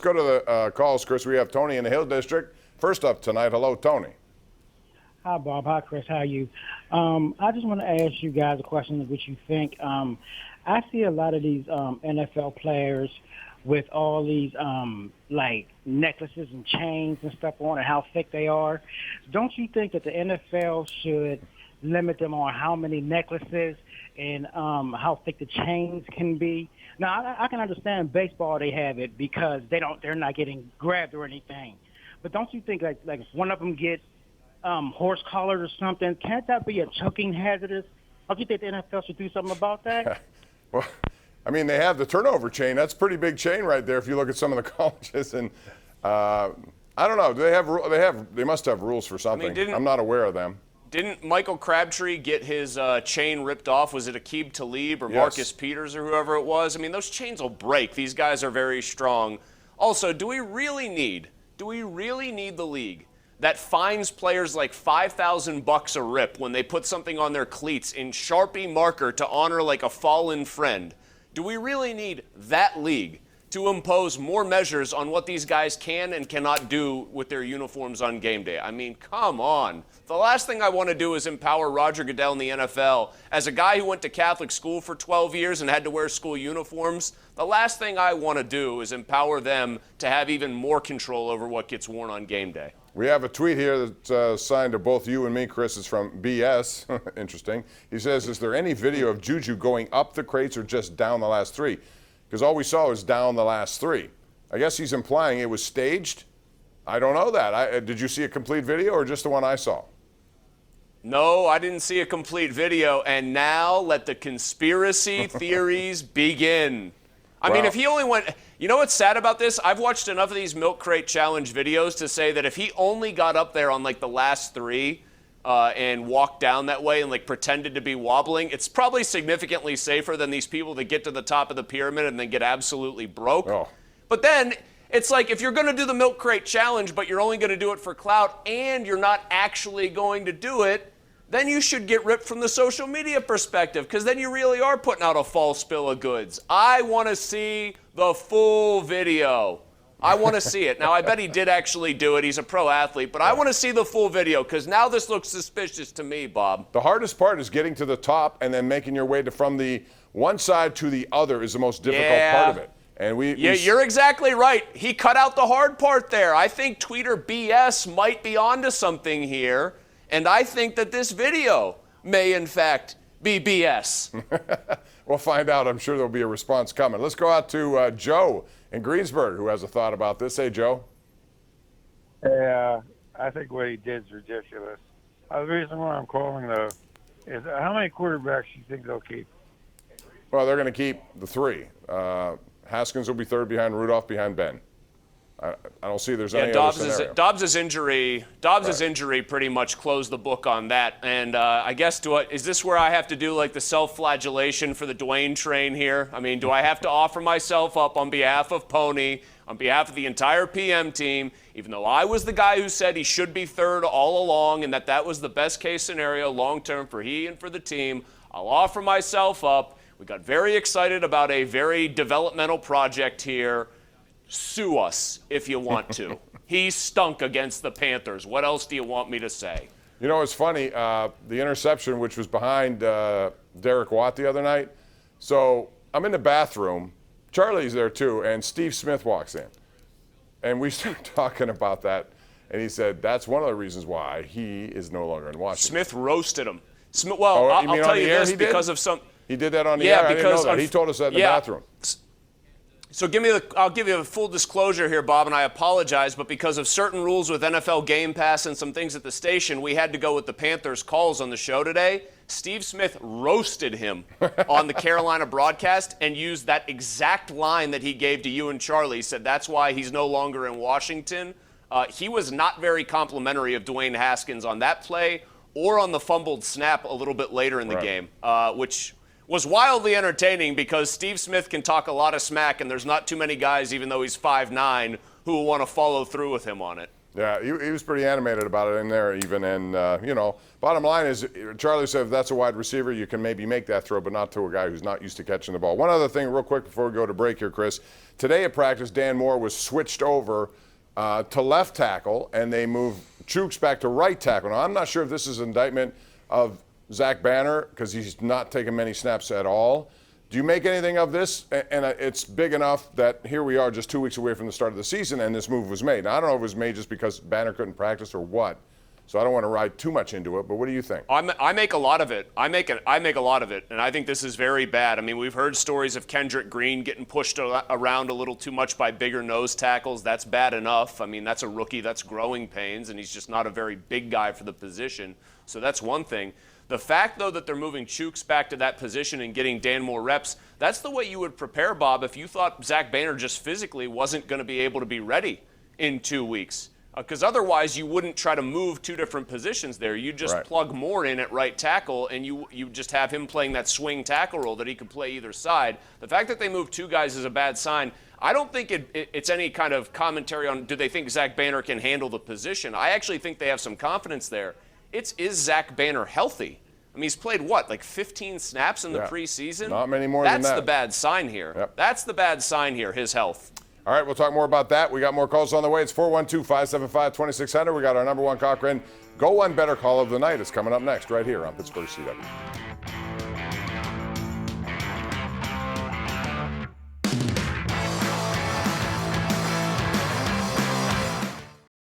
Go to the calls, Chris. We have Tony in the Hill District. First up tonight, hello, Tony. Hi, Bob. Hi, Chris. How are you? I just want to ask you guys a question of what you think. I see a lot of these NFL players with all these like necklaces and chains and stuff on and how thick they are. Don't you think that the NFL should limit them on how many necklaces and how thick the chains can be? Now, I can understand baseball they have it because they're not getting grabbed or anything. But don't you think like if one of them gets horse collared or something, can't that be a choking hazardous? Don't you think the NFL should do something about that? Well, I mean, they have the turnover chain. That's a pretty big chain right there if you look at some of the colleges. And I don't know. They must have rules for something. I'm not aware of them. Didn't Michael Crabtree get his chain ripped off? Was it Aqib Talib or Marcus Peters or whoever it was? I mean, those chains will break. These guys are very strong. Also, do we really need the league that fines players like $5,000 a rip when they put something on their cleats in Sharpie marker to honor like a fallen friend? Do we really need that league to impose more measures on what these guys can and cannot do with their uniforms on game day? I mean, come on. The last thing I want to do is empower Roger Goodell in the NFL. As a guy who went to Catholic school for 12 years and had to wear school uniforms, the last thing I want to do is empower them to have even more control over what gets worn on game day. We have a tweet here that's signed to both you and me, Chris. It's from BS. Interesting. He says, is there any video of Juju going up the crates or just down the last three? Because all we saw was down the last three. I guess he's implying it was staged. I don't know that. Did you see a complete video or just the one I saw? No, I didn't see a complete video. And now let the conspiracy theories begin. I mean, if he only went, you know what's sad about this? I've watched enough of these Milk Crate Challenge videos to say that if he only got up there on like the last three and walked down that way and like pretended to be wobbling, it's probably significantly safer than these people that get to the top of the pyramid and then get absolutely broke. Oh. But then it's like if you're going to do the Milk Crate Challenge, but you're only going to do it for clout and you're not actually going to do it, then you should get ripped from the social media perspective, because then you really are putting out a false bill of goods. I want to see the full video. I want to see it. Now, I bet he did actually do it. He's a pro athlete, but I want to see the full video, because now this looks suspicious to me, Bob. The hardest part is getting to the top and then making your way from the one side to the other is the most difficult part of it. And you're exactly right. He cut out the hard part there. I think tweeter BS might be onto something here. And I think that this video may, in fact, be BS. We'll find out. I'm sure there'll be a response coming. Let's go out to Joe in Greensburg, who has a thought about this. Hey, Joe. Yeah, I think what he did is ridiculous. The reason why I'm calling, though, is how many quarterbacks do you think they'll keep? Well, they're going to keep the three. Haskins will be third behind Rudolph, behind Ben. I don't see there's any other scenario. Dobbs' injury pretty much closed the book on that. And I guess, is this where I have to do like the self-flagellation for the Dwayne train here? I mean, do I have to offer myself up on behalf of Pony, on behalf of the entire PM team, even though I was the guy who said he should be third all along and that was the best case scenario long-term for he and for the team? I'll offer myself up. We got very excited about a very developmental project here. Sue us if you want to. He stunk against the Panthers. What else do you want me to say? You know, it's funny, the interception, which was behind Derek Watt the other night. So I'm in the bathroom. Charlie's there too, and Steve Smith walks in. And we start talking about that. And he said, that's one of the reasons why he is no longer in Washington. Smith roasted him. I'll tell you this because of some. He did that on the air? I didn't know that. He told us that in the bathroom. So I'll give you a full disclosure here, Bob, and I apologize, but because of certain rules with NFL Game Pass and some things at the station, we had to go with the Panthers' calls on the show today. Steve Smith roasted him on the Carolina broadcast and used that exact line that he gave to you and Charlie. He said that's why he's no longer in Washington. He was not very complimentary of Dwayne Haskins on that play or on the fumbled snap a little bit later in the game, which was wildly entertaining because Steve Smith can talk a lot of smack, and there's not too many guys, even though he's 5'9", who will want to follow through with him on it. Yeah, he was pretty animated about it in there even. And, bottom line is, Charlie said if that's a wide receiver, you can maybe make that throw, but not to a guy who's not used to catching the ball. One other thing real quick before we go to break here, Chris. Today at practice, Dan Moore was switched over to left tackle, and they moved Chooks back to right tackle. Now, I'm not sure if this is an indictment of Zach Banner because he's not taking many snaps at all. Do you make anything of this? And it's big enough that here we are just 2 weeks away from the start of the season and this move was made. Now, I don't know if it was made just because Banner couldn't practice or what. So I don't want to ride too much into it, but what do you think? I make a lot of it. I make a lot of it, and I think this is very bad. I mean, we've heard stories of Kendrick Green getting pushed around a little too much by bigger nose tackles. That's bad enough. I mean, that's a rookie. That's growing pains, and he's just not a very big guy for the position. So that's one thing. The fact, though, that they're moving Chooks back to that position and getting Dan more reps, that's the way you would prepare, Bob, if you thought Zach Banner just physically wasn't going to be able to be ready in 2 weeks. Because otherwise, you wouldn't try to move two different positions there. You just plug Moore in at right tackle, and you just have him playing that swing tackle role that he could play either side. The fact that they moved two guys is a bad sign. I don't think it's any kind of commentary on do they think Zach Banner can handle the position. I actually think they have some confidence there. Is Zach Banner healthy? I mean, he's played, like 15 snaps in the preseason? Not many more than that. That's the bad sign here. Yep. That's the bad sign here, his health. All right, we'll talk more about that. We got more calls on the way. It's 412-575-2600. We got our number one Cochran Go One Better call of the night. It's coming up next right here on Pittsburgh CW.